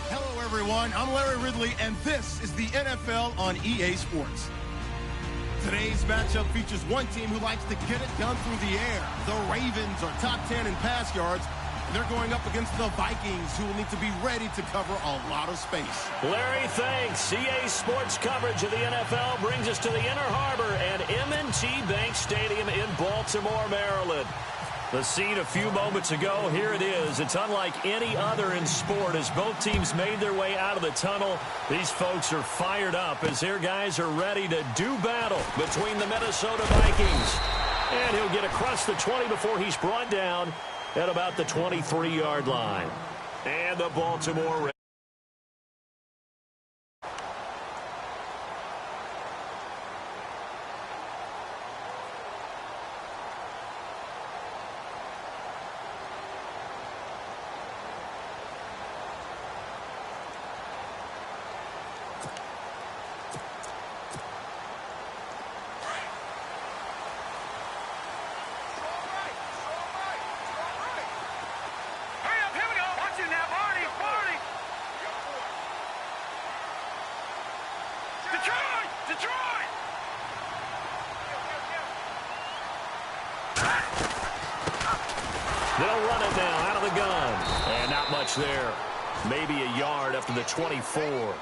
Hello, everyone. I'm Larry Ridley, and this is the NFL on EA Sports. Today's matchup features one team who likes to get it done through the air. The Ravens are top 10 in pass yards. They're going up against the Vikings, who will need to be ready to cover a lot of space. Larry, thanks. EA Sports coverage of the NFL brings us to the Inner Harbor and M&T Bank Stadium in Baltimore, Maryland. The scene a few moments ago, here it is. It's unlike any other in sport as both teams made their way out of the tunnel. These folks are fired up as their guys are ready to do battle between the Minnesota Vikings. And he'll get across the 20 before he's brought down at about the 23-yard line. And the Baltimore Ravens. They'll run it now out of the gun. And not much there. Maybe a yard after the 24.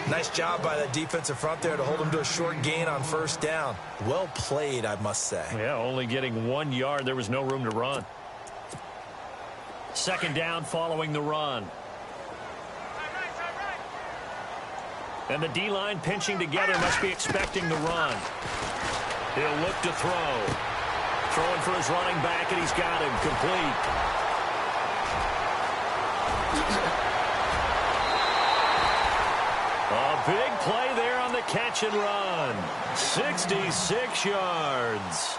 Nice job by that defensive front there to hold them to a short gain on first down. Well played, I must say. Yeah, only getting 1 yard. There was no room to run. Second down following the run. And the D-line pinching together must be expecting the run. He'll look to throw. Throwing for his running back, and he's got him complete. A big play there on the catch and run. 66 yards.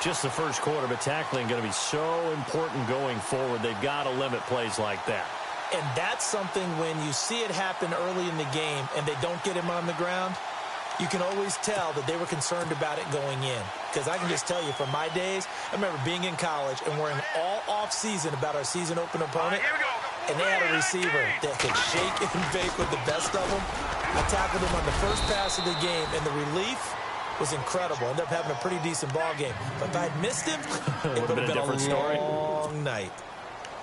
Just the first quarter, but tackling going to be so important going forward. They've got to limit plays like that. And that's something when you see it happen early in the game and they don't get him on the ground, you can always tell that they were concerned about it going in. Because I can just tell you from my days, I remember being in college and worrying all off-season about our season open opponent. And they had a receiver that could shake and bake with the best of them. I tackled him on the first pass of the game, and the relief was incredible. Ended up having a pretty decent ball game. But if I had missed him, it would have been a different story. Long night.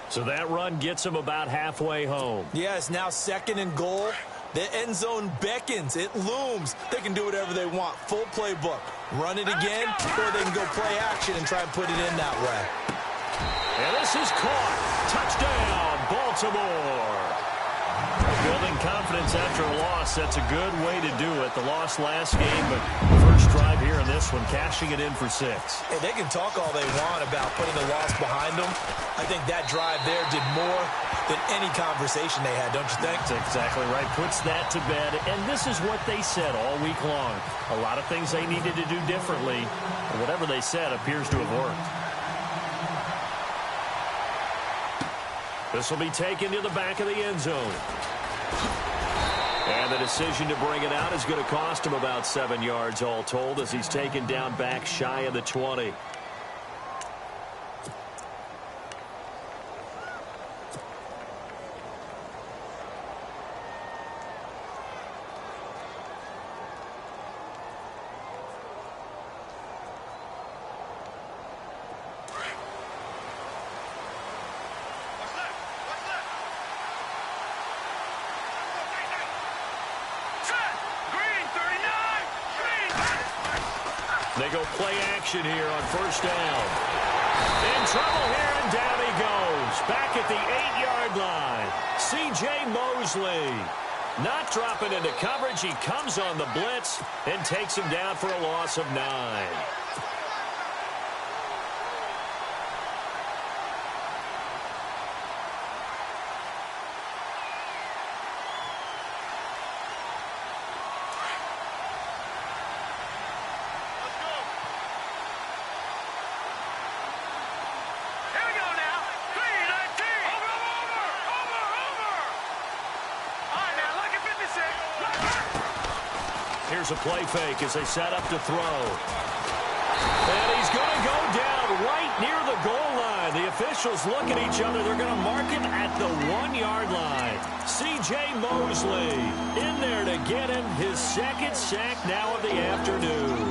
So that run gets him about halfway home. Yeah, it's now 2nd and goal. The end zone beckons. It looms. They can do whatever they want. Full playbook. Run it again, or they can go play action and try and put it in that way. And this is caught. Touchdown, Baltimore. Building confidence after a loss, that's a good way to do it. The loss last game, but first drive here in this one, cashing it in for 6. Hey, they can talk all they want about putting the loss behind them. I think that drive there did more than any conversation they had, don't you think? That's exactly right. Puts that to bed. And this is what they said all week long. A lot of things they needed to do differently. And whatever they said appears to have worked. This will be taken to the back of the end zone. And the decision to bring it out is going to cost him about 7 yards all told as he's taken down back shy of the 20. They go play action here on first down. In trouble here, and down he goes. Back at the 8-yard line. C.J. Mosley not dropping into coverage. He comes on the blitz and takes him down for a loss of 9. Here's a play fake as they set up to throw. And he's going to go down right near the goal line. The officials look at each other. They're going to mark him at the 1-yard line. C.J. Mosley in there to get him his second sack now of the afternoon.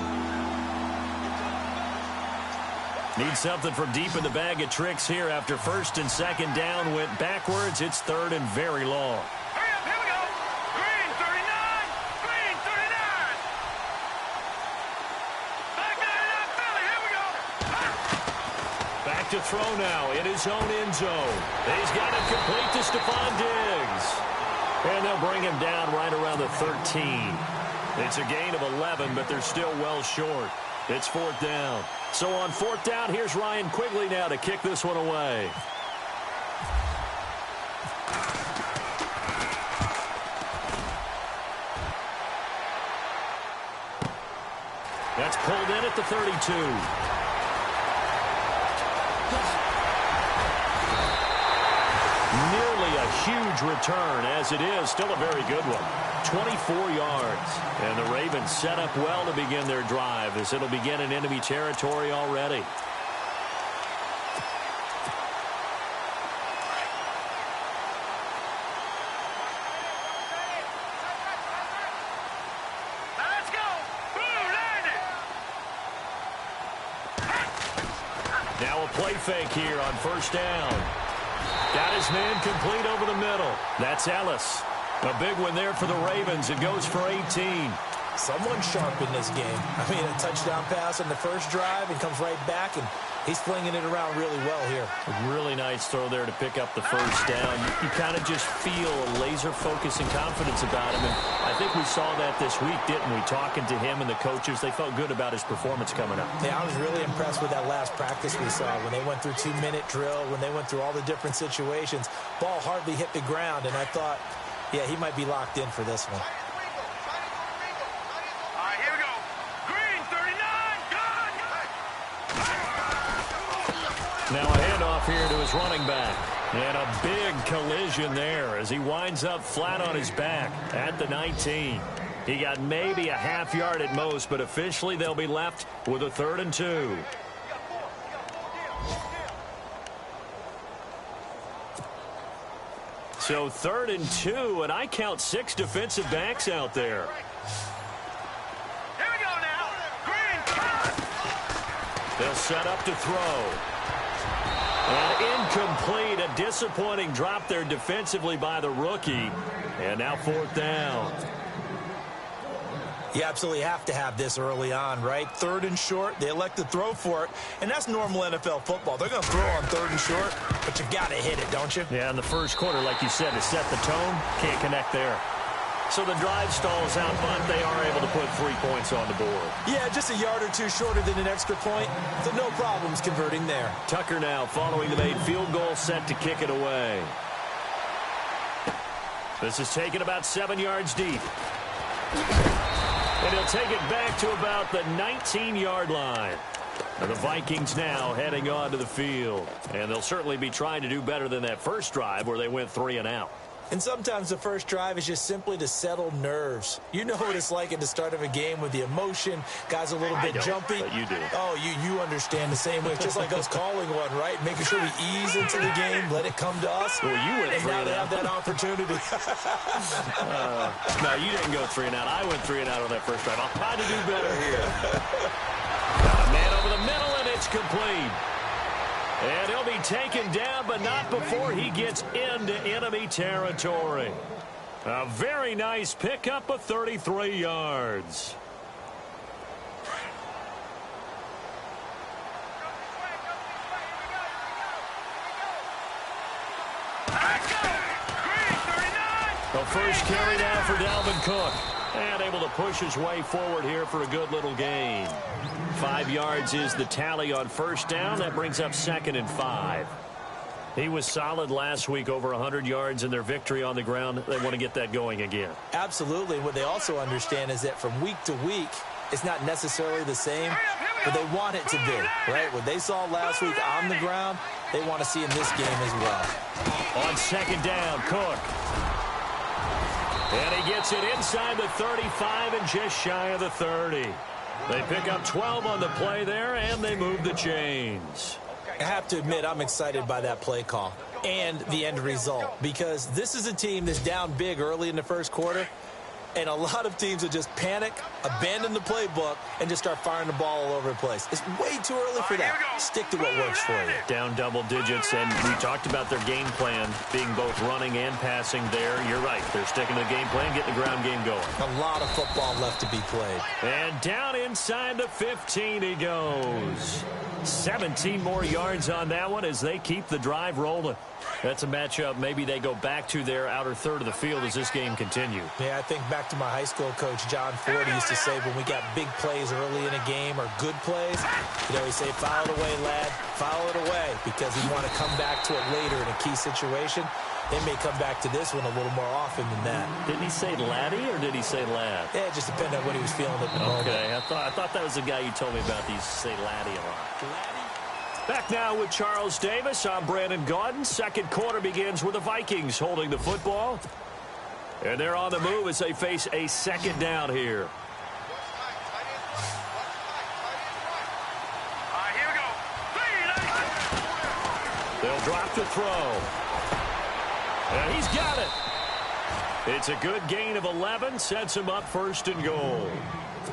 Need something from deep in the bag of tricks here after first and second down went backwards. It's third and very long. Hurry up, here we go. Green 39. Green 39. Back nine it up, Philly. Here we go. Back to throw now in his own end zone. He's got it complete to Stephon Diggs. And they'll bring him down right around the 13. It's a gain of 11, but they're still well short. It's fourth down. So on fourth down, here's Ryan Quigley now to kick this one away. That's pulled in at the 32. Nearly a huge return, as it is. Still a very good one. 24 yards. And the Ravens set up well to begin their drive as it'll begin in enemy territory already. Let's go. Boom, land it. Now a play fake here on first down. Got his man complete over the middle. That's Ellis. A big one there for the Ravens. It goes for 18. Someone sharp in this game. I mean, a touchdown pass on the first drive and comes right back, and he's flinging it around really well here. A really nice throw there to pick up the first down. You kind of just feel a laser focus and confidence about him. And I think we saw that this week, didn't we? Talking to him and the coaches, they felt good about his performance coming up. Yeah, I was really impressed with that last practice we saw when they went through 2-minute drill, when they went through all the different situations. Ball hardly hit the ground, and I thought, yeah, he might be locked in for this one. All right, here we go. Green 39. Gone. Now a handoff here to his running back. And a big collision there as he winds up flat on his back at the 19. He got maybe a half yard at most, but officially they'll be left with a 3rd and 2. So 3rd and 2, and I count 6 defensive backs out there. Here we go now. Green. Cut. They'll set up to throw. And incomplete, a disappointing drop there defensively by the rookie. And now 4th down. You absolutely have to have this early on, right? 3rd and short, they elect to throw for it, and that's normal NFL football. They're going to throw on 3rd and short, but you've got to hit it, don't you? Yeah, in the first quarter, like you said, to set the tone, can't connect there. So the drive stalls out, but they are able to put 3 points on the board. Yeah, just a yard or two shorter than an extra point, so no problems converting there. Tucker now following the made field goal, set to kick it away. This is taken about 7 yards deep. And he'll take it back to about the 19-yard line. And the Vikings now heading onto the field. And they'll certainly be trying to do better than that first drive where they went 3 and out. And sometimes the first drive is just simply to settle nerves. You know what it's like at the start of a game with the emotion. Guys a little bit jumpy. But you do. Oh, you understand the same way. It's just like us calling one, right? Making sure we ease into the game, let it come to us. Well, you went and 3 now and they out. have that opportunity. No, you didn't go 3 and out. I went 3 and out on that first drive. I'll try to do better here. Got a man over the middle, and it's complete. And he'll be taken down, but not before he gets into enemy territory. A very nice pickup of 33 yards. The first carry now for Dalvin Cook. And able to push his way forward here for a good little gain. 5 yards is the tally on first down. That brings up 2nd and 5. He was solid last week, over 100 yards in their victory on the ground. They want to get that going again. Absolutely. What they also understand is that from week to week, it's not necessarily the same, but they want it to be, right? What they saw last week on the ground, they want to see in this game as well. On 2nd down, Cook. And he gets it inside the 35 and just shy of the 30. They pick up 12 on the play there, and they move the chains. I have to admit, I'm excited by that play call and the end result, because this is a team that's down big early in the first quarter, and a lot of teams will just panic, abandon the playbook, and just start firing the ball all over the place. It's way too early for that. Stick to what works for you. Down double digits, and we talked about their game plan being both running and passing there. You're right. They're sticking to the game plan, getting the ground game going. A lot of football left to be played. And down inside the 15 he goes. 17 more yards on that one as they keep the drive rolling. That's a matchup maybe they go back to their outer third of the field as this game continues. Yeah, I think back to my high school coach, John Ford, used to say when we got big plays early in a game or good plays, he'd always say, foul it away, lad, foul it away, because we want to come back to it later in a key situation. They may come back to this one a little more often than that. Didn't he say laddie or did he say lad? Yeah, it just depended on what he was feeling at the moment. Okay, I thought that was the guy you told me about. He used to say laddie a lot. Laddie? Back now with Charles Davis. I'm Brandon Gaudin. Second quarter begins with the Vikings holding the football. And they're on the move as they face a second down here. Here we go. They'll drop to throw. And he's got it. It's a good gain of 11. Sets him up first and goal.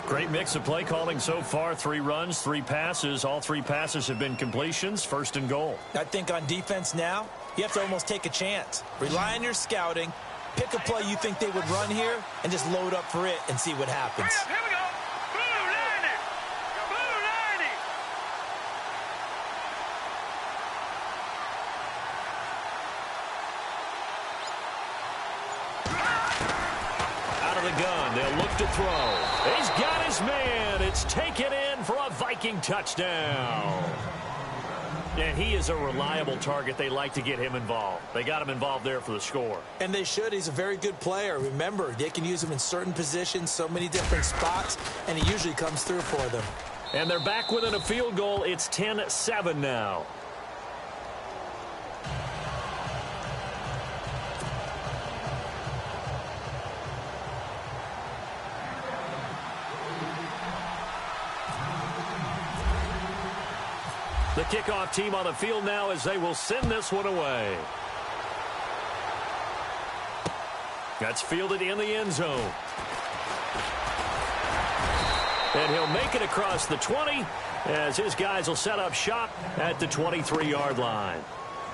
Great mix of play calling so far. 3 runs, 3 passes. All 3 passes have been completions. First and goal. I think on defense now, you have to almost take a chance. Rely on your scouting. Pick a play you think they would run here and just load up for it and see what happens. Here we go. Blue 90. Blue 90. Out of the gun, they'll look to throw. He's got his man. It's taken in for a Viking touchdown. And he is a reliable target. They like to get him involved. They got him involved there for the score. And they should. He's a very good player. Remember, they can use him in certain positions, so many different spots, and he usually comes through for them. And they're back within a field goal. It's 10-7 now. The kickoff team on the field now as they will send this one away. That's fielded in the end zone. And he'll make it across the 20 as his guys will set up shop at the 23-yard line.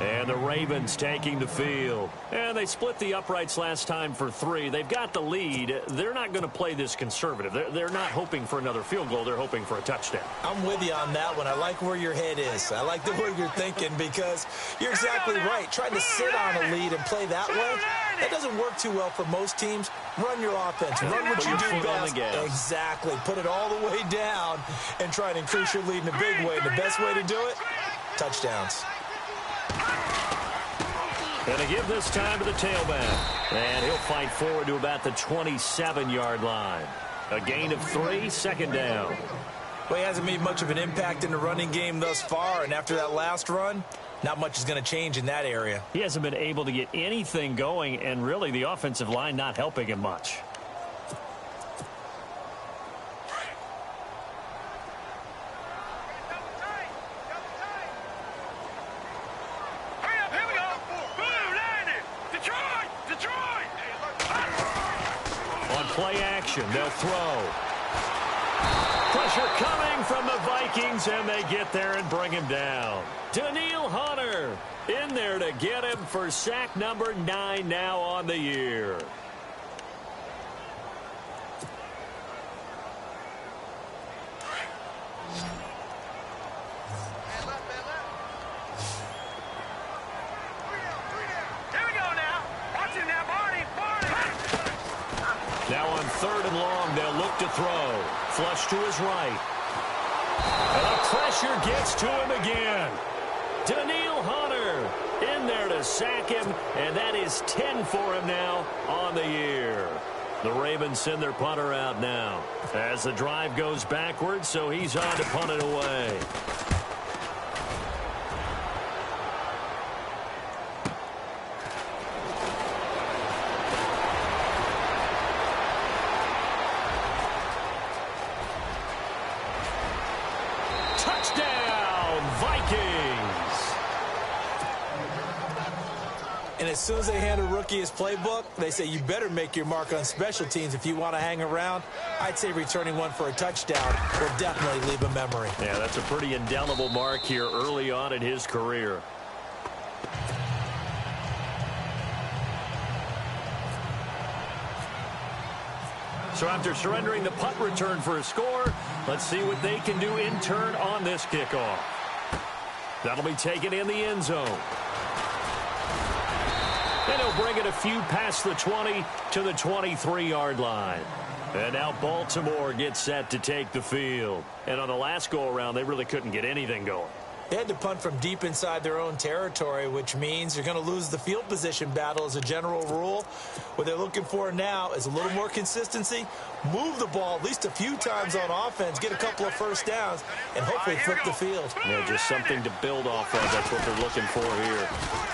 And the Ravens taking the field. And they split the uprights last time for 3. They've got the lead. They're not going to play this conservative. They're not hoping for another field goal. They're hoping for a touchdown. I'm with you on that one. I like where your head is. I like the way you're thinking, because you're exactly right. Trying to sit on a lead and play that way, that doesn't work too well for most teams. Run your offense. Run what you do best. Exactly. Put it all the way down and try and increase your lead in a big way. And the best way to do it, touchdowns. Going to give this time to the tailback. And he'll fight forward to about the 27-yard line. A gain of 3, second down. Well, he hasn't made much of an impact in the running game thus far, and after that last run, not much is going to change in that area. He hasn't been able to get anything going, and really the offensive line not helping him much. Play action. They'll throw. Pressure coming from the Vikings, and they get there and bring him down. Daniil Hunter in there to get him for sack number 9 now on the year. Now on 3rd and long, they'll look to throw. Flush to his right. And the pressure gets to him again. Daniil Hunter in there to sack him, and that is 10 for him now on the year. The Ravens send their punter out now as the drive goes backwards, so he's on to punt it away. And as soon as they hand a rookie his playbook, they say you better make your mark on special teams if you want to hang around. I'd say returning one for a touchdown will definitely leave a memory. Yeah, that's a pretty indelible mark here early on in his career. So after surrendering the punt return for a score, let's see what they can do in turn on this kickoff. That'll be taken in the end zone. And he'll bring it a few past the 20 to the 23-yard line. And now Baltimore gets set to take the field. And on the last go-around, they really couldn't get anything going. They had to punt from deep inside their own territory, which means you're going to lose the field position battle as a general rule. What they're looking for now is a little more consistency, move the ball at least a few times on offense, get a couple of first downs, and hopefully flip the field. Yeah, just something to build off of. That's what they're looking for here.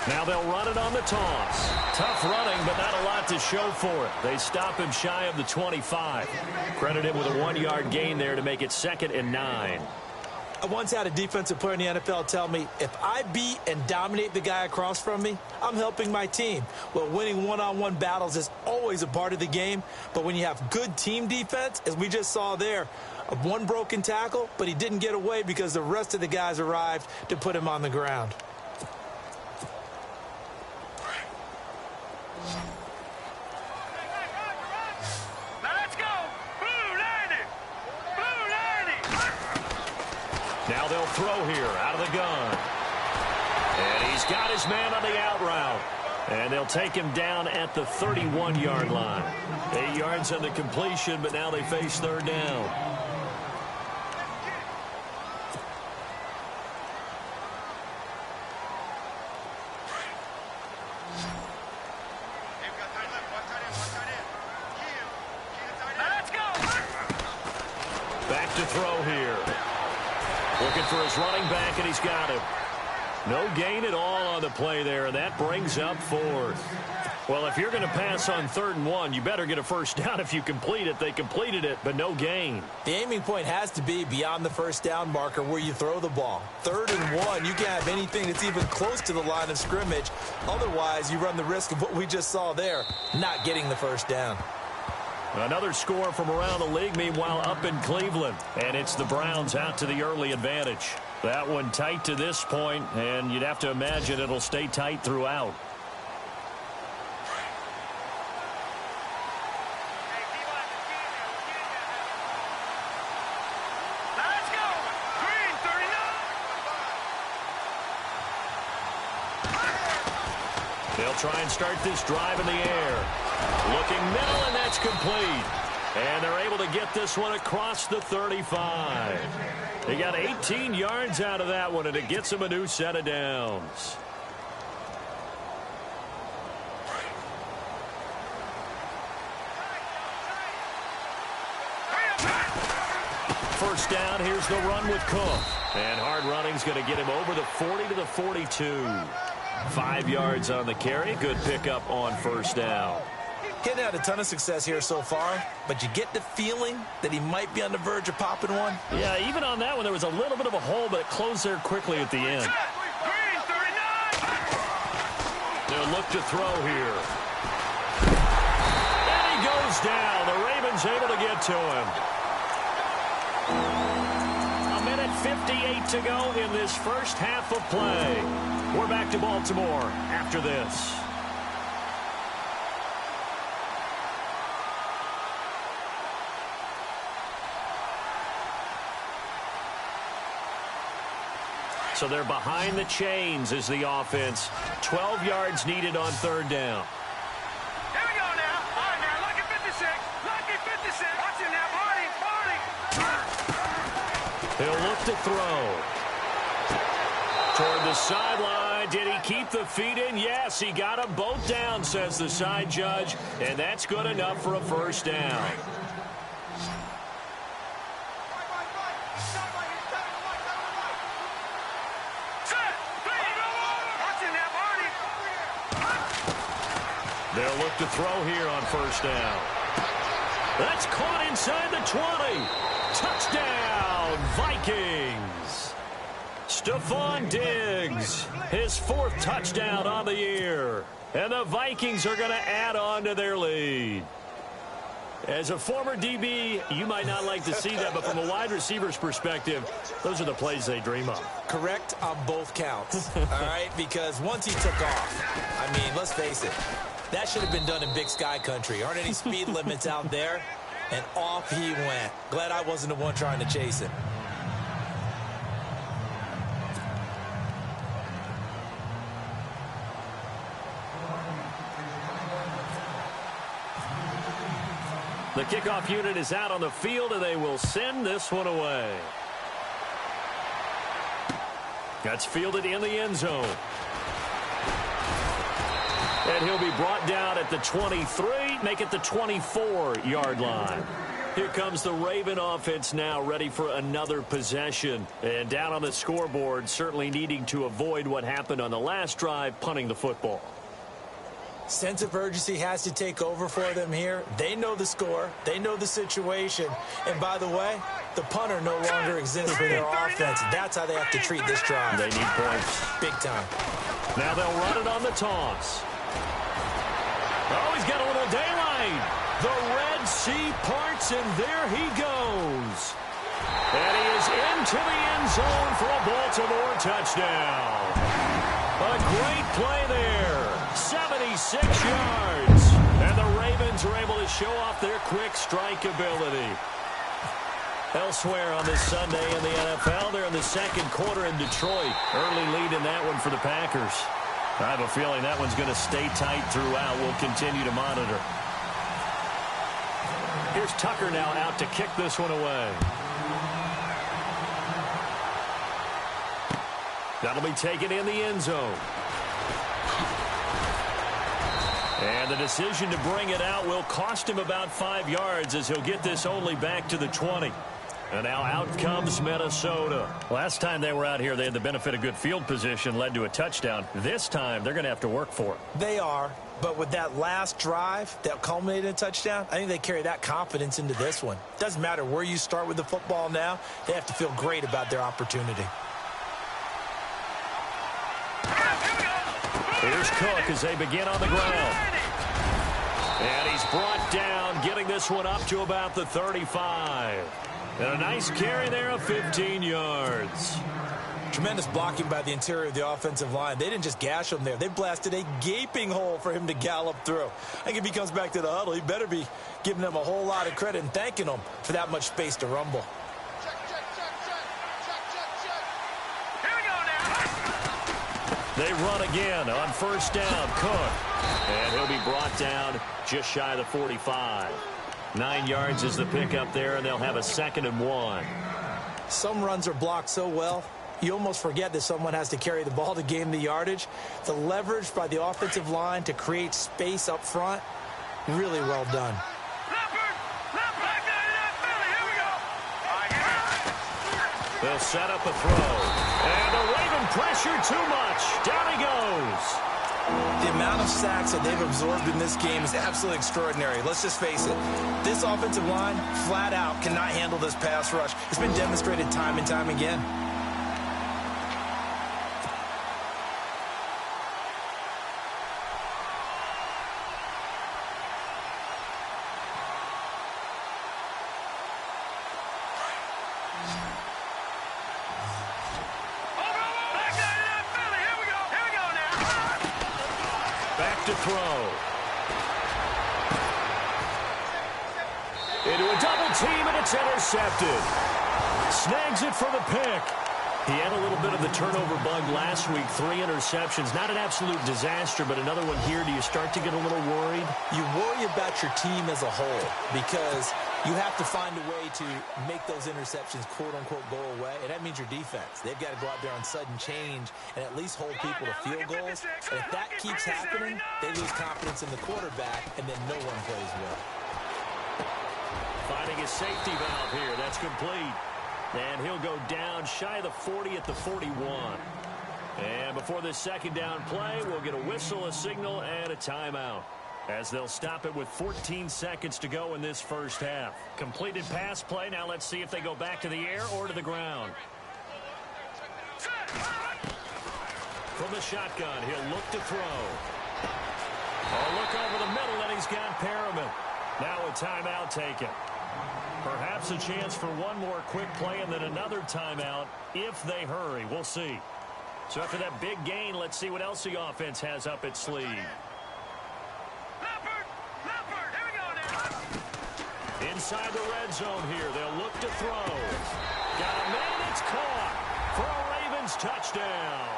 Now they'll run it on the toss. Tough running, but not a lot to show for it. They stop him shy of the 25. Credit him with a 1-yard gain there to make it 2nd and 9. I once had a defensive player in the NFL tell me, if I beat and dominate the guy across from me, I'm helping my team. Well, winning one-on-one battles is always a part of the game, but when you have good team defense, as we just saw there, one broken tackle, but he didn't get away because the rest of the guys arrived to put him on the ground. Now they'll throw here out of the gun. And he's got his man on the out route. And they'll take him down at the 31-yard line. 8 yards on the completion, but now they face 3rd down. Back to throw here. Looking for his running back, and he's got him. No gain at all on the play there, and that brings up 4th. Well, if you're going to pass on 3rd and 1, you better get a first down if you complete it. They completed it, but no gain. The aiming point has to be beyond the first down marker where you throw the ball. 3rd and 1, you can't have anything that's even close to the line of scrimmage. Otherwise, you run the risk of what we just saw there, not getting the first down. Another score from around the league, meanwhile, up in Cleveland. And it's the Browns out to the early advantage. That one tight to this point, and you'd have to imagine it'll stay tight throughout. Let's go! Green 39! They'll try and start this drive in the air. Looking middle, and that's complete. And they're able to get this one across the 35. They got 18 yards out of that one, and it gets them a new set of downs. First down, here's the run with Cook. And hard running's going to get him over the 40 to the 42. 5 yards on the carry. Good pickup on first down. Getting had a ton of success here so far, but you get the feeling that he might be on the verge of popping one. Yeah, even on that one, there was a little bit of a hole, but it closed there quickly at the end. Green 39! They'll look to throw here. And he goes down. The Ravens able to get to him. A minute 58 to go in this first half of play. We're back to Baltimore after this. So they're behind the chains as the offense. 12 yards needed on 3rd down. Here we go now. All right, now, lucky 56. Lucky 56. Watch it now, Barney. He'll look to throw. Toward the sideline. Did he keep the feet in? Yes, he got them both down, says the side judge. And that's good enough for a first down. They'll look to throw here on first down. That's caught inside the 20. Touchdown, Vikings. Stephon Diggs, his 4th touchdown on the year. And the Vikings are going to add on to their lead. As a former DB, you might not like to see that, but from a wide receiver's perspective, those are the plays they dream of. Correct on both counts, all right? Because once he took off, I mean, let's face it, that should have been done in Big Sky country. Aren't any speed limits out there? And off he went. Glad I wasn't the one trying to chase him. The kickoff unit is out on the field, and they will send this one away. That's fielded in the end zone. And he'll be brought down at the 23, make it the 24-yard line. Here comes the Raven offense now, ready for another possession. And down on the scoreboard, certainly needing to avoid what happened on the last drive, punting the football. Sense of urgency has to take over for them here. They know the score. They know the situation. And by the way, the punter no longer exists for their offense. That's how they have to treat this drive. They need points. Big time. Now they'll run it on the toss. Oh, he's got a little daylight. The Red Sea parts, and there he goes. And he is into the end zone for a Baltimore touchdown. A great play there. 76 yards. And the Ravens are able to show off their quick strike ability. Elsewhere on this Sunday in the NFL, they're in the second quarter in Detroit. Early lead in that one for the Packers. I have a feeling that one's going to stay tight throughout. We'll continue to monitor. Here's Tucker now out to kick this one away. That'll be taken in the end zone. And the decision to bring it out will cost him about 5 yards as he'll get this only back to the 20. And now out comes Minnesota. Last time they were out here, they had the benefit of good field position, led to a touchdown. This time, they're going to have to work for it. They are, but with that last drive that culminated in a touchdown, I think they carry that confidence into this one. Doesn't matter where you start with the football now, they have to feel great about their opportunity. Here's Cook as they begin on the ground. And he's brought down, getting this one up to about the 35. And a nice carry there of 15 yards. Tremendous blocking by the interior of the offensive line. They didn't just gash him there. They blasted a gaping hole for him to gallop through. I think if he comes back to the huddle, he better be giving them a whole lot of credit and thanking them for that much space to rumble. They run again on first down. Cook. And he'll be brought down just shy of the 45. 9 yards is the pickup there, and they'll have a 2nd and 1. Some runs are blocked so well, you almost forget that someone has to carry the ball to gain the yardage. The leverage by the offensive line to create space up front, really well done. They'll set up a throw. And the Raven pressure too much. Down he goes. The amount of sacks that they've absorbed in this game is absolutely extraordinary. Let's just face it. This offensive line, flat out, cannot handle this pass rush. It's been demonstrated time and time again. To throw. Into a double team, and it's intercepted. Snags it for the pick. He had a little bit of the turnover bug last week. 3 interceptions. Not an absolute disaster, but another one here. Do you start to get a little worried? You worry about your team as a whole because you have to find a way to make those interceptions, quote-unquote, go away, and that means your defense. They've got to go out there on sudden change and at least hold people to field goals. And if that keeps happening, they lose confidence in the quarterback, and then no one plays well. Finding his safety valve here. That's complete. And he'll go down shy of the 40 at the 41. And before this second down play, we'll get a whistle, a signal, and a timeout, as they'll stop it with 14 seconds to go in this first half. Completed pass play. Now let's see if they go back to the air or to the ground. From the shotgun, he'll look to throw. Oh, look over the middle, and he's got Perriman. Now a timeout taken. Perhaps a chance for one more quick play and then another timeout if they hurry. We'll see. So after that big gain, let's see what else the offense has up its sleeve. Leopard, here we go now. Inside the red zone here, they'll look to throw. Got a man, it's caught for a Ravens touchdown.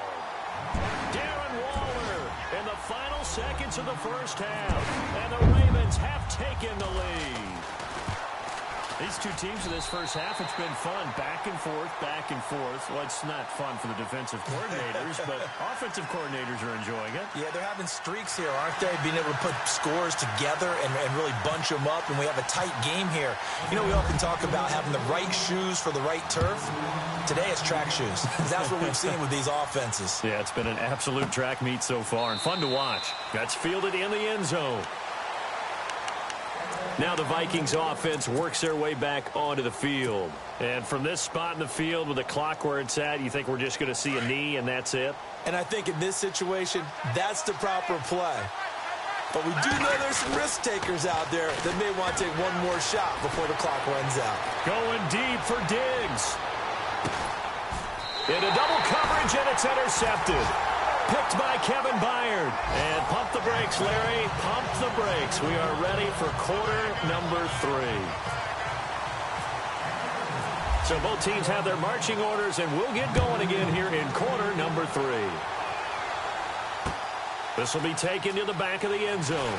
Darren Waller in the final seconds of the first half, and the Ravens have taken the lead. These two teams in this first half, it's been fun. Back and forth, back and forth. Well, it's not fun for the defensive coordinators, but offensive coordinators are enjoying it. Yeah, they're having streaks here, aren't they? Being able to put scores together and really bunch them up, and we have a tight game here. You know, we often talk about having the right shoes for the right turf. Today it's track shoes. That's what we've seen with these offenses. Yeah, it's been an absolute track meet so far, and fun to watch. That's fielded in the end zone. Now the Vikings offense works their way back onto the field. And from this spot in the field with the clock where it's at, you think we're just going to see a knee and that's it? And I think in this situation, that's the proper play. But we do know there's some risk takers out there that may want to take one more shot before the clock runs out. Going deep for Diggs. Into double coverage, and it's intercepted. Picked by Kevin Byard. And pump the brakes, Larry. Pump the brakes. We are ready for quarter number 3. So both teams have their marching orders, and we'll get going again here in quarter number 3. This will be taken to the back of the end zone.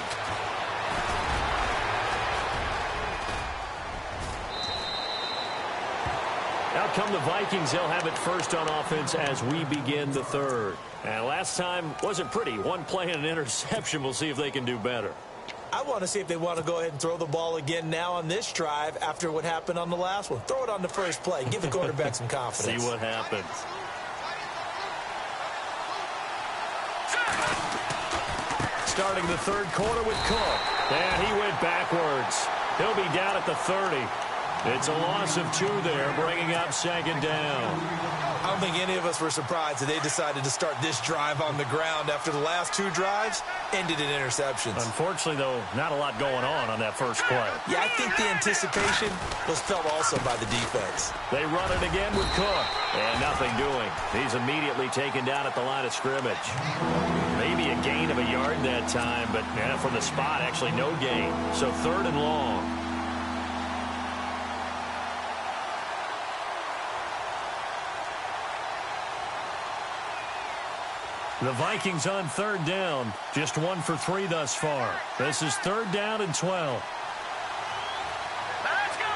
Out come the Vikings. They'll have it first on offense as we begin the third. And last time wasn't pretty. One play and an interception. We'll see if they can do better. I want to see if they want to go ahead and throw the ball again now on this drive after what happened on the last one. Throw it on the first play. Give the quarterback some confidence. See what happens. Starting the third quarter with Cook. And he went backwards. He'll be down at the 30. It's a loss of 2 there, bringing up second down. I don't think any of us were surprised that they decided to start this drive on the ground after the last 2 drives ended in interceptions. Unfortunately, though, not a lot going on that first play. Yeah, I think the anticipation was felt also by the defense. They run it again with Cook, and nothing doing. He's immediately taken down at the line of scrimmage. Maybe a gain of a yard that time, but from the spot, actually no gain. So 3rd and long. The Vikings on 3rd down. Just 1 for 3 thus far. This is 3rd down and 12. Let's go.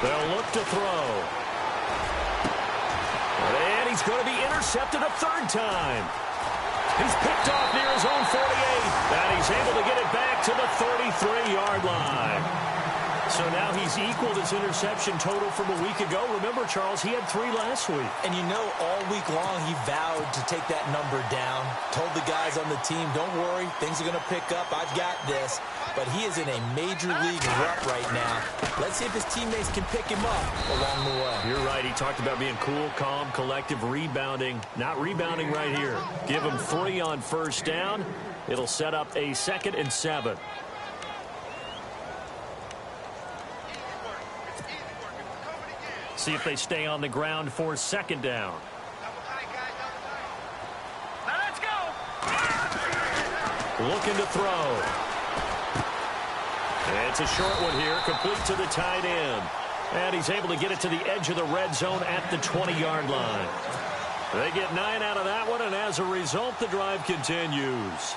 They'll look to throw. And he's going to be intercepted a 3rd time. He's picked off near his own 48. And he's able to get it back to the 33-yard line. So now he's equaled his interception total from a week ago. Remember, Charles, he had 3 last week. And you know, all week long he vowed to take that number down. Told the guys on the team, don't worry, things are going to pick up. I've got this. But he is in a major league rut right now. Let's see if his teammates can pick him up along the way. You're right. He talked about being cool, calm, collective, rebounding. Not rebounding right here. Give him 3 on first down. It'll set up a 2nd and 7. See if they stay on the ground for 2nd down. Now let's go. Looking to throw. It's a short one here, complete to the tight end. And he's able to get it to the edge of the red zone at the 20-yard line. They get 9 out of that one, and as a result, the drive continues.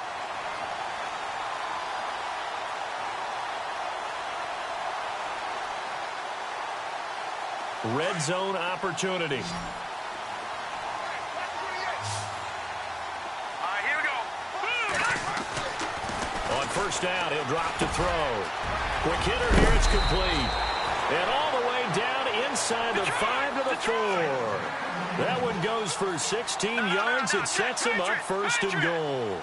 Red zone opportunity. All right, here we go. On first down, he'll drop to throw. Quick hitter here, it's complete. And all the way down inside the 5 to the 4. That one goes for 16 yards. It sets him up 1st and goal.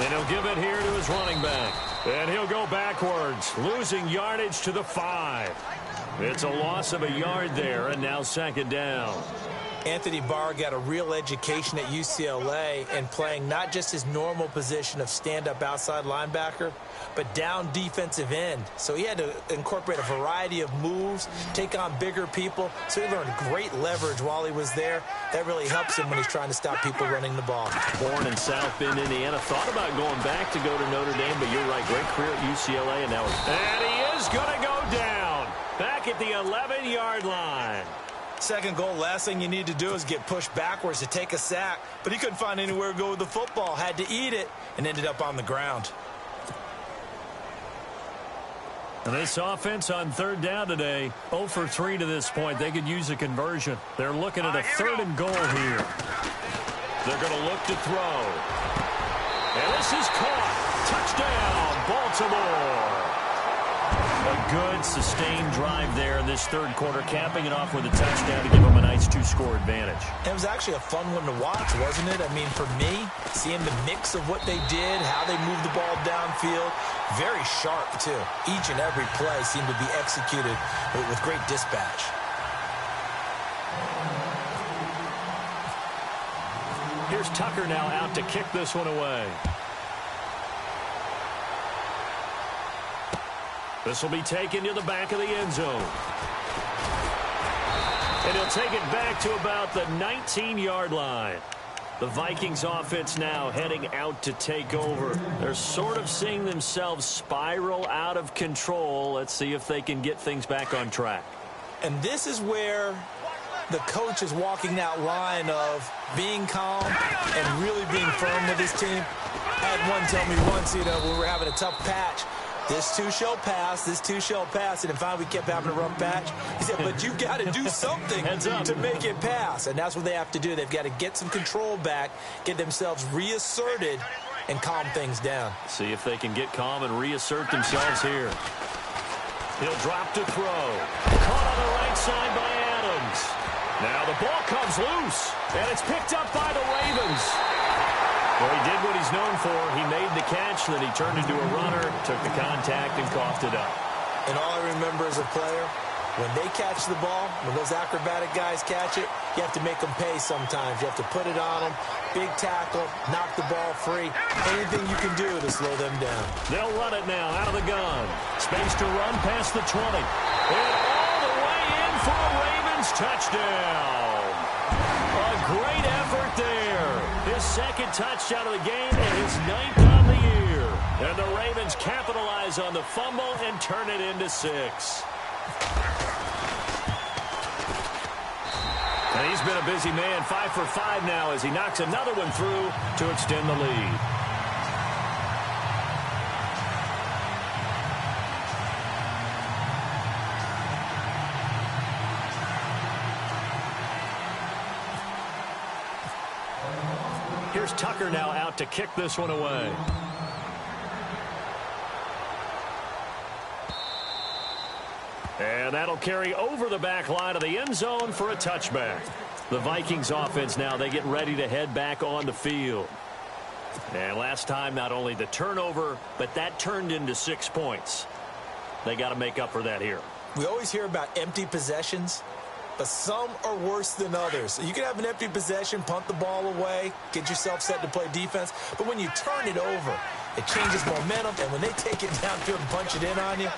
And he'll give it here to his running back. And he'll go backwards, losing yardage to the 5. It's a loss of a yard there, and now second down. Anthony Barr got a real education at UCLA and playing not just his normal position of stand-up outside linebacker, but down defensive end. So he had to incorporate a variety of moves, take on bigger people. So he learned great leverage while he was there. That really helps him when he's trying to stop people running the ball. Born in South Bend, Indiana. Thought about going back to go to Notre Dame, but you're right. Great career at UCLA, and now he is going to go down. Back at the 11-yard line. Second goal, last thing you need to do is get pushed backwards to take a sack. But he couldn't find anywhere to go with the football. Had to eat it and ended up on the ground. And this offense on third down today, 0 for 3 to this point. They could use a conversion. They're looking at a third and goal here. They're going to look to throw. And this is caught. Touchdown, Baltimore. A good, sustained drive there in this third quarter, capping it off with a touchdown to give them a nice 2-score advantage. It was actually a fun one to watch, wasn't it? I mean, for me, seeing the mix of what they did, how they moved the ball downfield, very sharp, too. Each and every play seemed to be executed with great dispatch. Here's Tucker now out to kick this one away. This will be taken to the back of the end zone. And he'll take it back to about the 19-yard line. The Vikings offense now heading out to take over. They're sort of seeing themselves spiral out of control. Let's see if they can get things back on track. And this is where the coach is walking that line of being calm and really being firm with his team. I had one tell me once, when we were having a tough patch, this too shall pass, this too shall pass. And then finally we kept having a rough patch. He said, but you've got to do something to make it pass. And that's what they have to do. They've got to get some control back, get themselves reasserted, and calm things down. See if they can get calm and reassert themselves here. He'll drop to throw. Caught on the right side by Adams. Now the ball comes loose, and it's picked up by the Ravens. Well, he did what he's known for. He made the catch, then he turned into a runner, took the contact, and coughed it up. And all I remember as a player, when they catch the ball, when those acrobatic guys catch it, you have to make them pay sometimes. You have to put it on them, big tackle, knock the ball free. Anything you can do to slow them down. They'll run it now out of the gun. Space to run past the 20. And all the way in for a Ravens touchdown. A great effort there. His second touchdown of the game and his 9th on the year. And the Ravens capitalize on the fumble and turn it into 6. And he's been a busy man, 5 for 5 now as he knocks another one through to extend the lead. Here's Tucker now out to kick this one away. And that'll carry over the back line of the end zone for a touchback. The Vikings offense now, they get ready to head back on the field. And last time, not only the turnover, but that turned into 6 points. They got to make up for that here. We always hear about empty possessions, but some are worse than others. You can have an empty possession, punt the ball away, get yourself set to play defense, but when you turn it over, it changes momentum, and when they take it downfield and punch it in on you,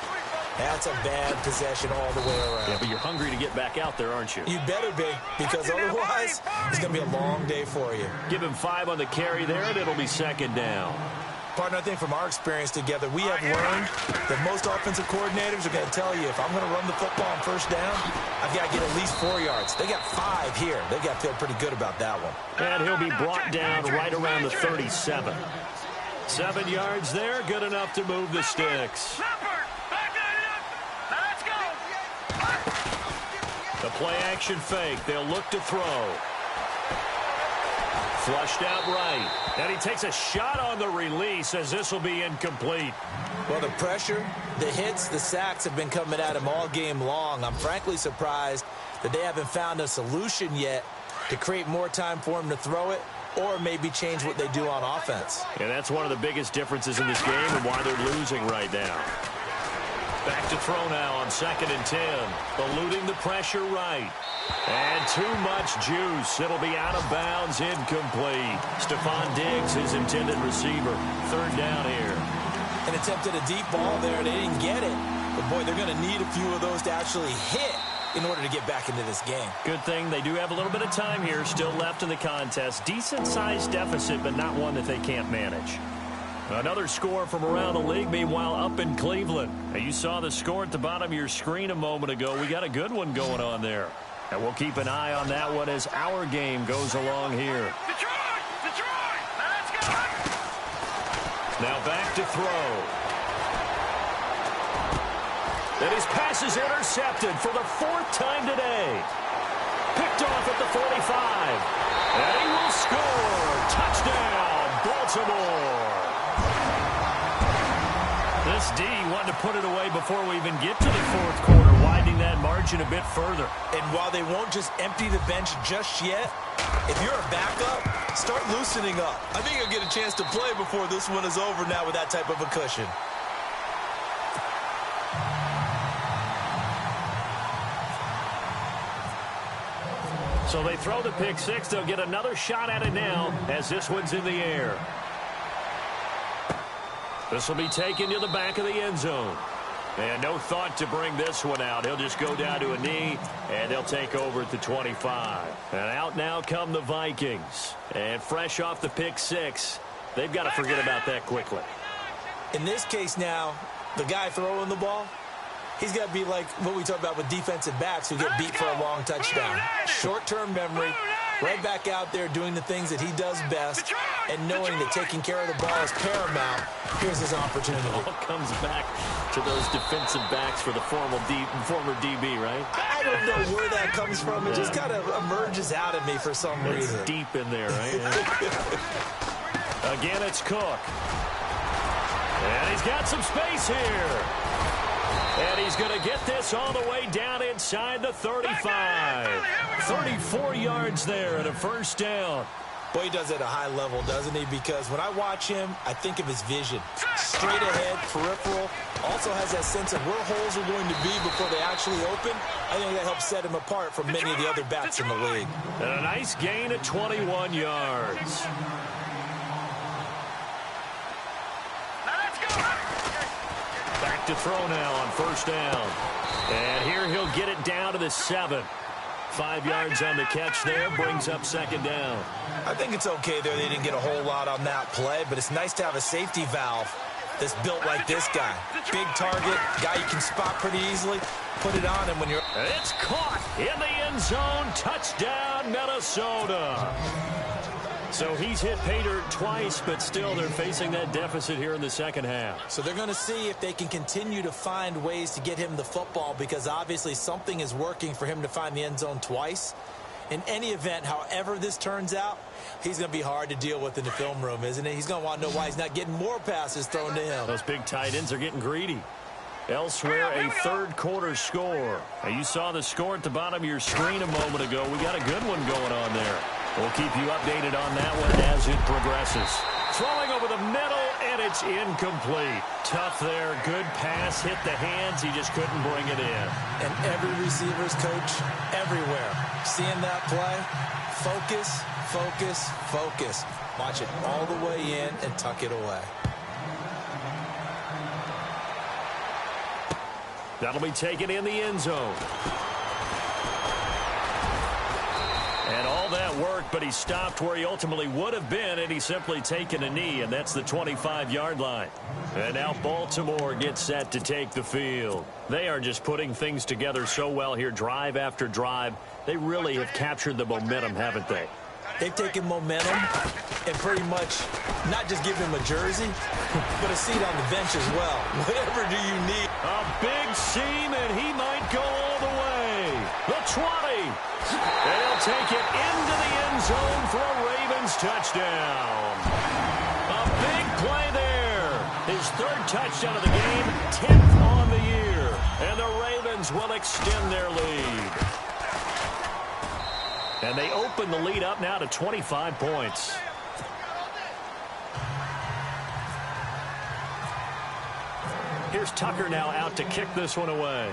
that's a bad possession all the way around. Yeah, but you're hungry to get back out there, aren't you? You better be, because otherwise, it's going to be a long day for you. Give him 5 on the carry there, and it'll be second down. Partner, I think from our experience together, we have learned that most offensive coordinators are going to tell you, if I'm going to run the football on first down, I've got to get at least 4 yards. They got 5 here. They got to feel pretty good about that one. And he'll be brought down right around the 37. 7 yards there, good enough to move the sticks. The play-action fake. They'll look to throw. Flushed out right. And he takes a shot on the release as this will be incomplete. Well, the pressure, the hits, the sacks have been coming at him all game long. I'm frankly surprised that they haven't found a solution yet to create more time for him to throw it or maybe change what they do on offense. And that's one of the biggest differences in this game and why they're losing right now. Back to throw now on 2nd and 10. Eluding the pressure right. And too much juice. It'll be out of bounds, incomplete. Stephon Diggs, his intended receiver. 3rd down here. And attempted a deep ball there. They didn't get it. But, boy, they're going to need a few of those to actually hit in order to get back into this game. Good thing they do have a little bit of time here still left in the contest. Decent-sized deficit, but not one that they can't manage. Another score from around the league, meanwhile, up in Cleveland. Now, you saw the score at the bottom of your screen a moment ago. We got a good one going on there. And we'll keep an eye on that one as our game goes along here. Detroit! Detroit! Let's go! Now back to throw. And his pass is intercepted for the 4th time today. Picked off at the 45. And he will score. Touchdown, Baltimore. This D wanted to put it away before we even get to the 4th quarter, widening that margin a bit further. And while they won't just empty the bench just yet, if you're a backup, start loosening up. I think you'll get a chance to play before this one is over now with that type of a cushion. So they throw the pick 6. They'll get another shot at it now as this one's in the air. This will be taken to the back of the end zone. And no thought to bring this one out. He'll just go down to a knee, and they'll take over at the 25. And out now come the Vikings. And fresh off the pick 6, they've got to forget about that quickly. In this case now, the guy throwing the ball, he's got to be like what we talk about with defensive backs who get beat for a long touchdown. Short-term memory, right back out there doing the things that he does best, and knowing that taking care of the ball is paramount. Here's his opportunity. It all comes back to those defensive backs for the former DB, right? I don't know where that comes from. It just kind of emerges out of me for some reason. It's deep in there, right? Again, it's Cook. And he's got some space here. And he's going to get this all the way down inside the 35. 34 yards there and a 1st down. Boy, he does it at a high level, doesn't he? Because when I watch him, I think of his vision. Straight ahead, peripheral. Also has that sense of where holes are going to be before they actually open. I think that helps set him apart from many of the other backs in the league. And a nice gain of 21 yards. Back to throw now on 1st down. And here he'll get it down to the 7. 5 yards on the catch there, brings up 2nd down. I think it's okay there. They didn't get a whole lot on that play, but it's nice to have a safety valve that's built like this guy. Big target, guy you can spot pretty easily. Put it on him when you're... It's caught in the end zone. Touchdown, Minnesota. So he's hit pay dirt twice, but still they're facing that deficit here in the 2nd half. So they're going to see if they can continue to find ways to get him the football, because obviously something is working for him to find the end zone twice. In any event, however this turns out, he's going to be hard to deal with in the film room, isn't he? He's going to want to know why he's not getting more passes thrown to him. Those big tight ends are getting greedy. Elsewhere, a 3rd quarter score. Now, you saw the score at the bottom of your screen a moment ago. We got a good one going on there. We'll keep you updated on that one as it progresses. Throwing over the middle, and it's incomplete. Tough there. Good pass. Hit the hands. He just couldn't bring it in. And every receiver's coach everywhere. Seeing that play, focus, focus, focus. Watch it all the way in and tuck it away. That'll be taken in the end zone. And all that worked, but he stopped where he ultimately would have been, and he's simply taken a knee, and that's the 25-yard line. And now Baltimore gets set to take the field. They are just putting things together so well here, drive after drive. They really have captured the momentum, haven't they? They've taken momentum and pretty much not just give him a jersey, but a seat on the bench as well. Whatever do you need? A big seam, and he might go all the way. The 20. And he'll take it into the end zone for a Ravens touchdown. A big play there. His 3rd touchdown of the game, 10th on the year. And the Ravens will extend their lead. And they open the lead up now to 25 points. Here's Tucker now out to kick this one away.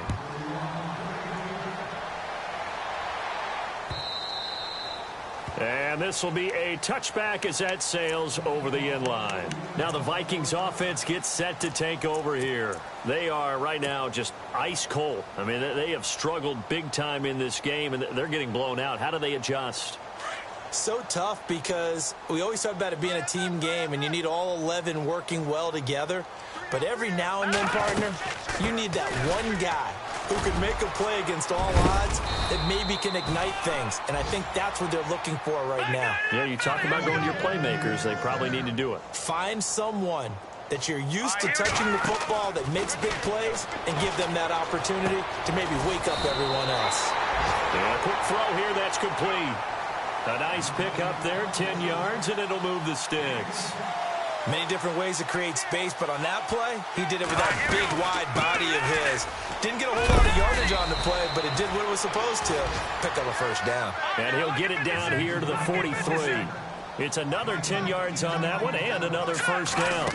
And this will be a touchback as that sails over the end line. Now the Vikings offense gets set to take over here. They are right now just ice cold. I mean, they have struggled big time in this game, and they're getting blown out. How do they adjust? So tough because we always talk about it being a team game, and you need all 11 working well together. But every now and then, partner, you need that one guy who can make a play against all odds that maybe can ignite things. And I think that's what they're looking for right now. Yeah, you talk about going to your playmakers. They probably need to do it. Find someone that you're used to touching the football that makes big plays and give them that opportunity to maybe wake up everyone else. Yeah, quick throw here. That's complete. A nice pick up there, 10 yards, and it'll move the sticks. Many different ways to create space, but on that play, he did it with that big, wide body of his. Didn't get a whole lot of yardage on the play, but it did what it was supposed to. Pick up a first down. And he'll get it down here to the 43. It's another 10 yards on that one and another first down.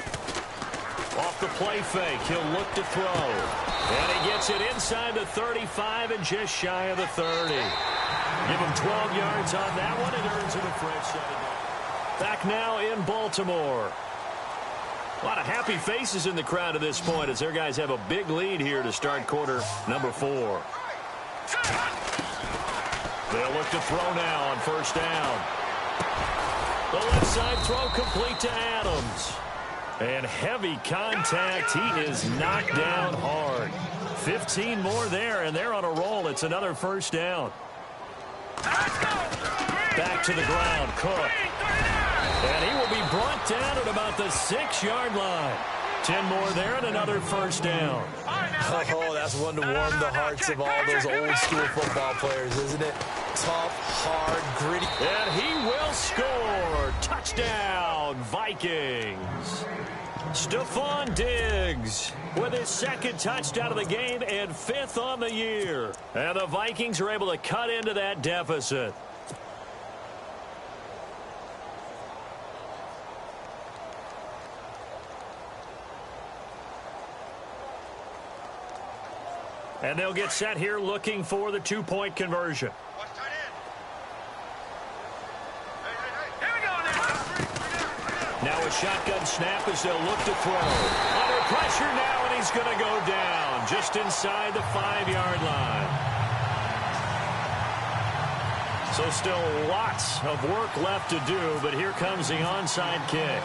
Off the play fake, he'll look to throw. And he gets it inside the 35 and just shy of the 30. Give him 12 yards on that one and earns it a fresh 7. Back now in Baltimore. A lot of happy faces in the crowd at this point as their guys have a big lead here to start quarter number 4. They'll look to throw now on first down. The left side throw complete to Adams. And heavy contact. He is knocked down hard. 15 more there, and they're on a roll. It's another first down. Back to the ground, Cook. And he will be brought down at about the 6-yard line. 10 more there and another first down. Oh, that's one to warm the hearts of all those old school football players, isn't it? Tough, hard, gritty. And he will score. Touchdown, Vikings. Stephon Diggs with his second touchdown of the game and 5th on the year. And the Vikings are able to cut into that deficit. And they'll get set here looking for the 2-point conversion. Now a shotgun snap as they'll look to throw. Under pressure now, and he's going to go down just inside the 5-yard line. So still lots of work left to do, but here comes the onside kick.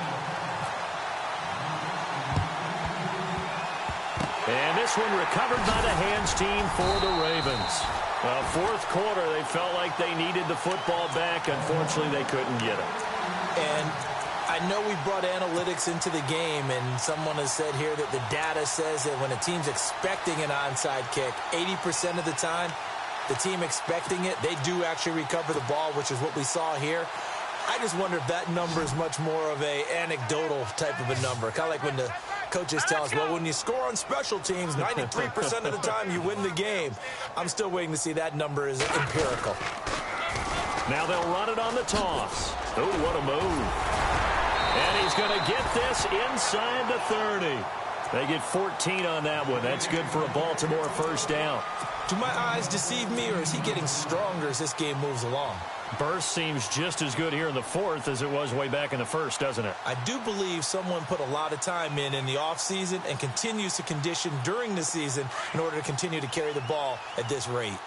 And this one recovered by the hands team for the Ravens. Fourth quarter, they felt like they needed the football back. Unfortunately, they couldn't get it. And I know we brought analytics into the game, and someone has said here that the data says that when a team's expecting an onside kick, 80% of the time, the team expecting it, they do actually recover the ball, which is what we saw here. I just wonder if that number is much more of a anecdotal type of a number. Kind of like when the coaches tell us, well, when you score on special teams, 93% of the time you win the game. I'm still waiting to see that number is empirical. Now they'll run it on the toss. Oh, what a move. And he's going to get this inside the 30. They get 14 on that one. That's good for a Baltimore first down. Do my eyes deceive me, or is he getting stronger as this game moves along? Burst seems just as good here in the fourth as it was way back in the first, doesn't it? I do believe someone put a lot of time in the offseason and continues to condition during the season in order to continue to carry the ball at this rate.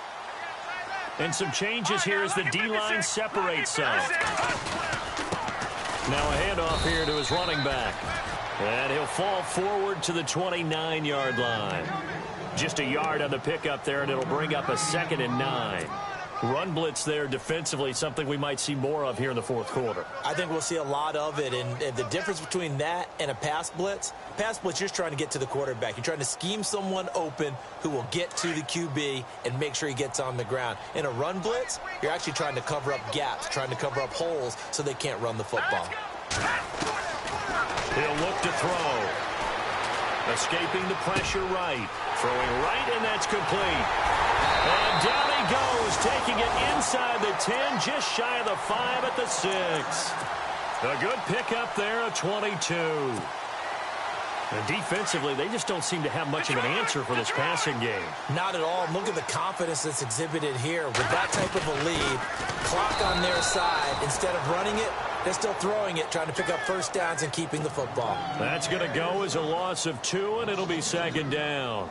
And some changes here as the D-line separates some. Now a handoff here to his running back. And he'll fall forward to the 29-yard line. Just a yard on the pickup there, and it'll bring up a 2nd and 9. Run blitz there defensively, something we might see more of here in the fourth quarter. I think we'll see a lot of it, and the difference between that and a pass blitz, you're just trying to get to the quarterback. You're trying to scheme someone open who will get to the QB and make sure he gets on the ground. In a run blitz, you're actually trying to cover up gaps, trying to cover up holes so they can't run the football. He'll look to throw. Escaping the pressure right. Throwing right, and that's complete. And down he goes, taking it inside the 10, just shy of the 5 at the 6. A good pickup there, a 22. And defensively, they just don't seem to have much of an answer for this passing game. Not at all. Look at the confidence that's exhibited here. With that type of a lead, clock on their side, instead of running it, they're still throwing it, trying to pick up first downs and keeping the football. That's going to go as a loss of 2, and it'll be second down.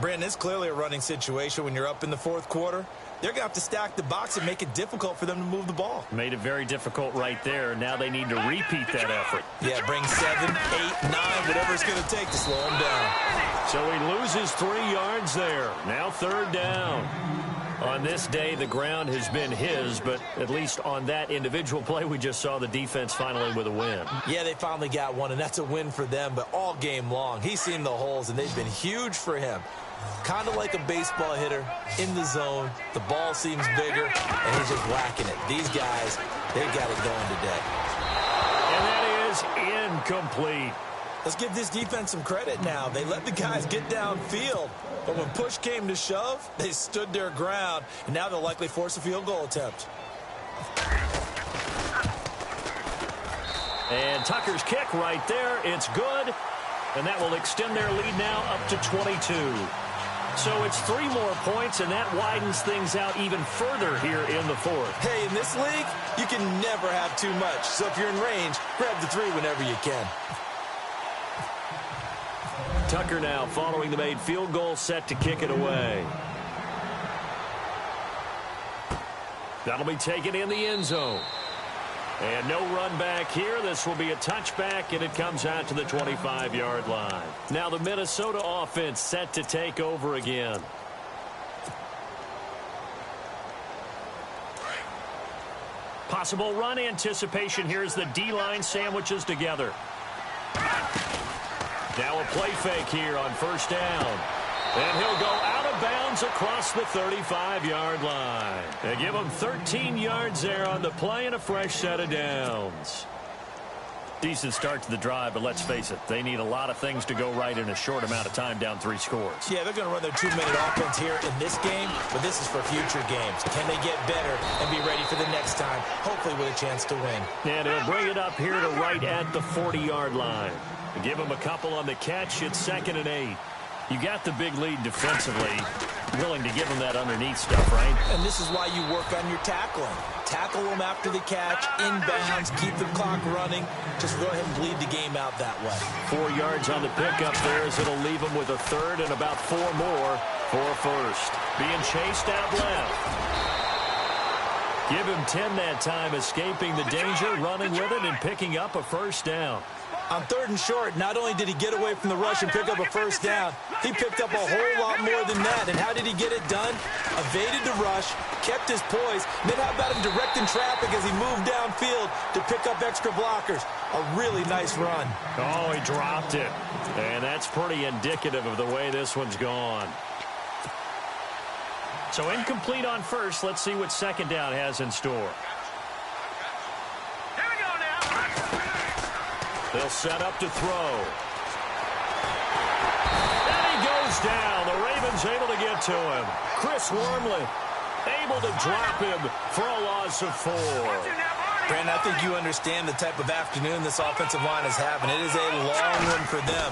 Brandon, it's clearly a running situation when you're up in the fourth quarter. They're going to have to stack the box and make it difficult for them to move the ball. Made it very difficult right there. Now they need to repeat that effort. Yeah, bring 7, 8, 9, whatever it's going to take to slow him down. So he loses 3 yards there. Now third down. On this day, the ground has been his, but at least on that individual play, we just saw the defense finally with a win. Yeah, they finally got one, and that's a win for them, but all game long, he's seen the holes, and they've been huge for him. Kind of like a baseball hitter in the zone. The ball seems bigger, and he's just whacking it. These guys, they've got it going today. And that is incomplete. Let's give this defense some credit now. They let the guys get downfield, but when push came to shove, they stood their ground, and now they'll likely force a field goal attempt. And Tucker's kick right there. It's good, and that will extend their lead now up to 22. So it's 3 more points, and that widens things out even further here in the fourth. Hey, in this league, you can never have too much. So if you're in range, grab the 3 whenever you can. Tucker now following the made field goal, set to kick it away. That'll be taken in the end zone. And no run back here. This will be a touchback, and it comes out to the 25-yard line. Now the Minnesota offense set to take over again. Possible run anticipation here as the D-line sandwiches together. Now a play fake here on first down. And he'll go out of bounds across the 35-yard line. They give him 13 yards there on the play and a fresh set of downs. Decent start to the drive, but let's face it, they need a lot of things to go right in a short amount of time, down 3 scores. Yeah, they're going to run their 2-minute offense here in this game, but this is for future games. Can they get better and be ready for the next time, hopefully with a chance to win? And he'll bring it up here to right at the 40-yard line. Give him a couple on the catch. It's 2nd and 8. You got the big lead defensively, willing to give them that underneath stuff, right? And this is why you work on your tackling. Tackle them after the catch, inbounds, keep the clock running. Just go ahead and bleed the game out that way. 4 yards on the pickup there as it'll leave them with a third and about 4 more for a first. Being chased out left. Give him 10 that time, escaping the danger, running with it, and picking up a first down. On 3rd and short, not only did he get away from the rush and pick up a first down, he picked up a whole lot more than that. And how did he get it done? Evaded the rush, kept his poise, and then how about him directing traffic as he moved downfield to pick up extra blockers? A really nice run. Oh, he dropped it. And that's pretty indicative of the way this one's gone. So incomplete on first. Let's see what second down has in store. They'll set up to throw. And he goes down. The Ravens able to get to him. Chris Wormley able to drop him for a loss of 4. Brandon, I think you understand the type of afternoon this offensive line is having. It is a long one for them.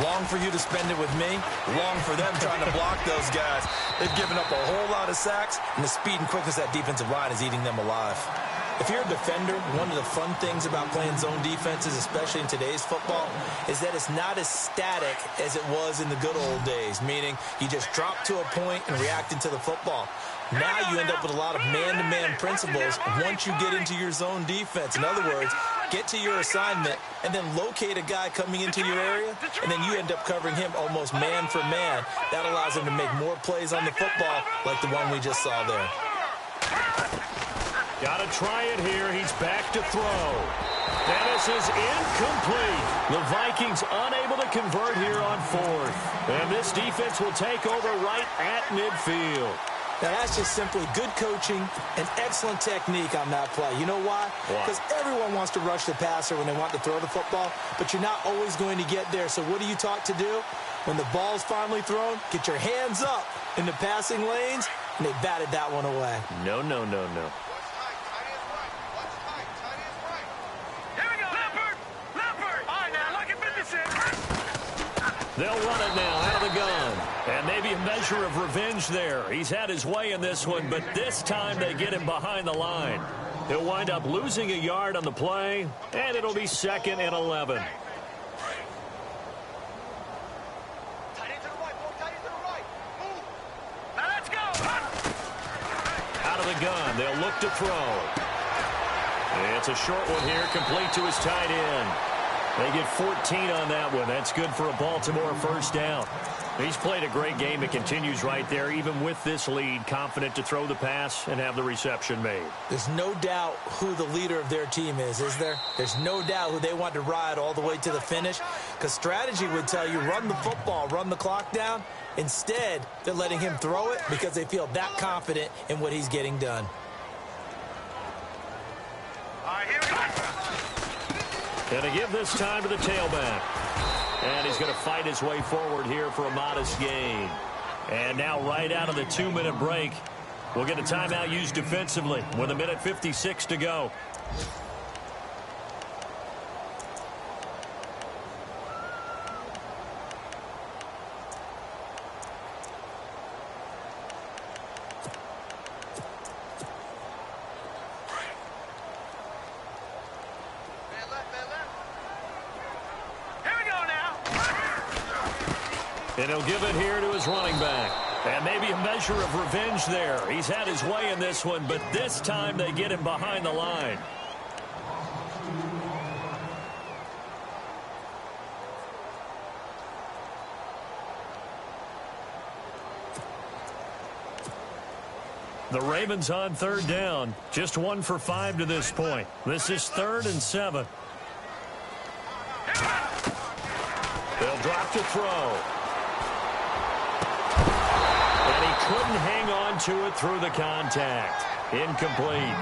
Long for you to spend it with me. Long for them trying to block those guys. They've given up a whole lot of sacks, and the speed and quickness of that defensive line is eating them alive. If you're a defender, one of the fun things about playing zone defenses, especially in today's football, is that it's not as static as it was in the good old days, meaning you just drop to a point and react into the football. Now you end up with a lot of man-to-man principles once you get into your zone defense. In other words, get to your assignment and then locate a guy coming into your area, and then you end up covering him almost man for man. That allows him to make more plays on the football like the one we just saw there. Got to try it here. He's back to throw. Dennis is incomplete. The Vikings unable to convert here on 4th. And this defense will take over right at midfield. Now, that's just simply good coaching and excellent technique on that play. You know why? Because everyone wants to rush the passer when they want to throw the football, but you're not always going to get there. So what are you taught to do? When the ball's finally thrown, get your hands up in the passing lanes, and they batted that one away. No, no, no, no. They'll run it now out of the gun. And maybe a measure of revenge there. He's had his way in this one, but this time they get him behind the line. He'll wind up losing a yard on the play, and it'll be 2nd and 11. Now let's go. Out of the gun, they'll look to throw. It's a short one here, complete to his tight end. They get 14 on that one. That's good for a Baltimore first down. He's played a great game. It continues right there, even with this lead, confident to throw the pass and have the reception made. There's no doubt who the leader of their team is there? There's no doubt who they want to ride all the way to the finish, because strategy would tell you run the football, run the clock down. Instead, they're letting him throw it because they feel that confident in what he's getting done. All right, here we go. And to give this time to the tailback. And he's going to fight his way forward here for a modest gain. And now right out of the 2-minute break, we'll get a timeout used defensively with 1:56 to go. And he'll give it here to his running back. And maybe a measure of revenge there. He's had his way in this one, but this time they get him behind the line. The Ravens on 3rd down. Just 1 for 5 to this point. This is 3rd and 7. They'll drop to throw. And he couldn't hang on to it through the contact. Incomplete.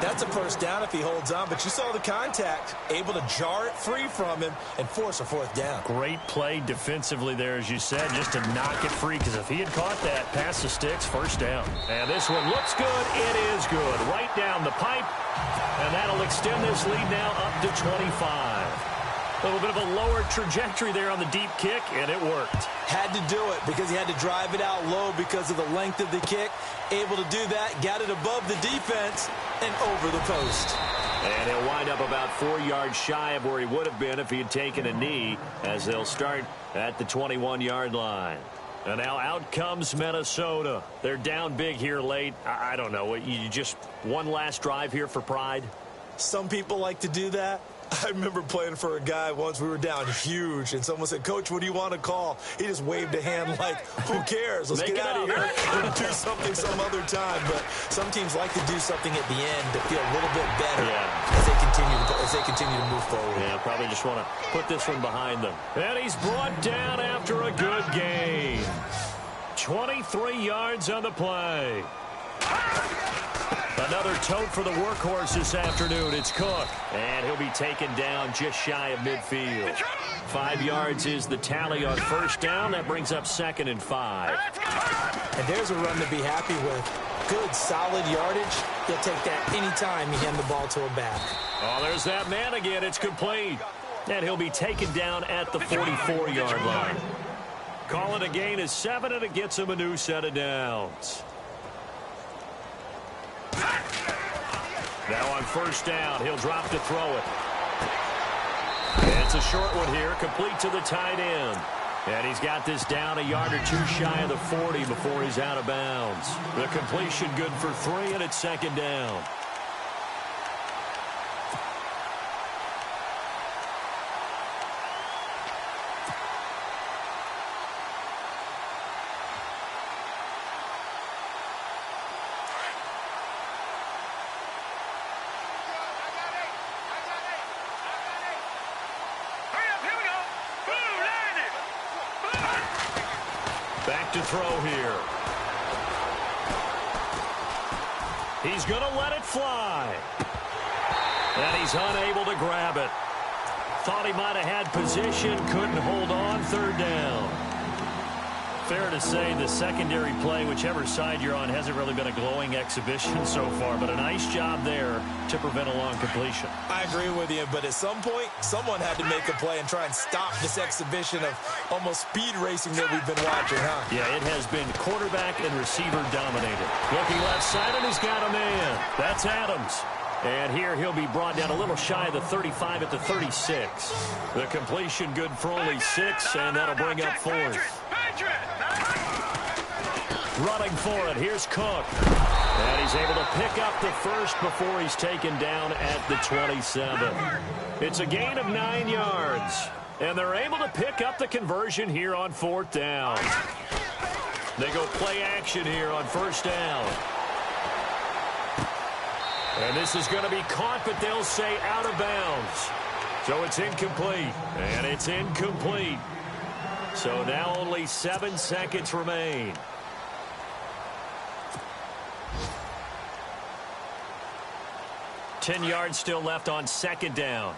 That's a first down if he holds on, but you saw the contact, able to jar it free from him and force a 4th down. Great play defensively there, as you said, just to knock it free, because if he had caught that, pass the sticks, first down. And this one looks good. It is good. Right down the pipe, and that'll extend this lead now up to 25. A little bit of a lower trajectory there on the deep kick, and it worked. Had to do it because he had to drive it out low because of the length of the kick. Able to do that, got it above the defense and over the post. And he'll wind up about 4 yards shy of where he would have been if he had taken a knee, as they'll start at the 21-yard line. And now out comes Minnesota. They're down big here late. I don't know. You just one last drive here for pride? Some people like to do that. I remember playing for a guy once. We were down huge, and someone said, "Coach, what do you want to call?" He just waved a hand like, who cares? Let's get out of here. We'll do something some other time. But some teams like to do something at the end to feel a little bit better as they continue to move forward. Yeah, probably just want to put this one behind them. And he's brought down after a good gain. 23 yards on the play. Another tote for the workhorse this afternoon. It's Cook. And he'll be taken down just shy of midfield. 5 yards is the tally on first down. That brings up 2nd and 5. And there's a run to be happy with. Good, solid yardage. He'll take that anytime you hand the ball to a back. Oh, there's that man again. It's complete. And he'll be taken down at the 44-yard line. Call it a gain of 7, and it gets him a new set of downs. Now on first down, he'll drop to throw it. It's a short one here, complete to the tight end. And he's got this down a yard or 2 shy of the 40 before he's out of bounds. The completion good for 3, and it's 2nd down. To throw here. He's going to let it fly. And he's unable to grab it. Thought he might have had position, couldn't hold on, 3rd down. Fair to say the secondary play, whichever side you're on, hasn't really been a glowing exhibition so far, but a nice job there to prevent a long completion. I agree with you, but at some point, someone had to make a play and try and stop this exhibition of almost speed racing that we've been watching, huh? Yeah, it has been quarterback and receiver dominated. Looking left side, and he's got a man. That's Adams. And here he'll be brought down a little shy of the 35 at the 36. The completion good for only 6, and that'll bring up 4th. Running for it, here's Cook. And he's able to pick up the first before he's taken down at the 27. It's a gain of 9 yards. And they're able to pick up the conversion here on 4th down. They go play action here on 1st down. And this is going to be caught, but they'll say out of bounds. So it's incomplete, and it's incomplete. So now only 7 seconds remain. $10 yards still left on 2nd down.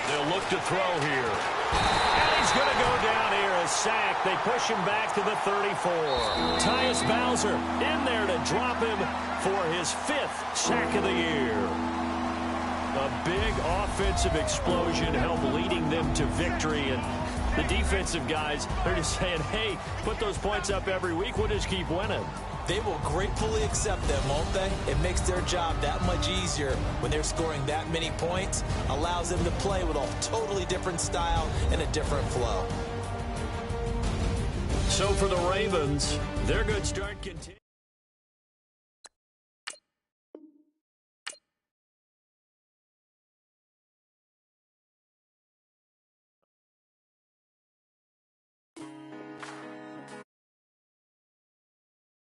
They'll look to throw here. And he's going to go down here. A sack. They push him back to the 34. Tyus Bowser in there to drop him for his 5th sack of the year. A big offensive explosion helped leading them to victory. And the defensive guys are just saying, hey, put those points up every week. We'll just keep winning. They will gratefully accept them, won't they? It makes their job that much easier when they're scoring that many points. Allows them to play with a totally different style and a different flow. So for the Ravens, their good start continues.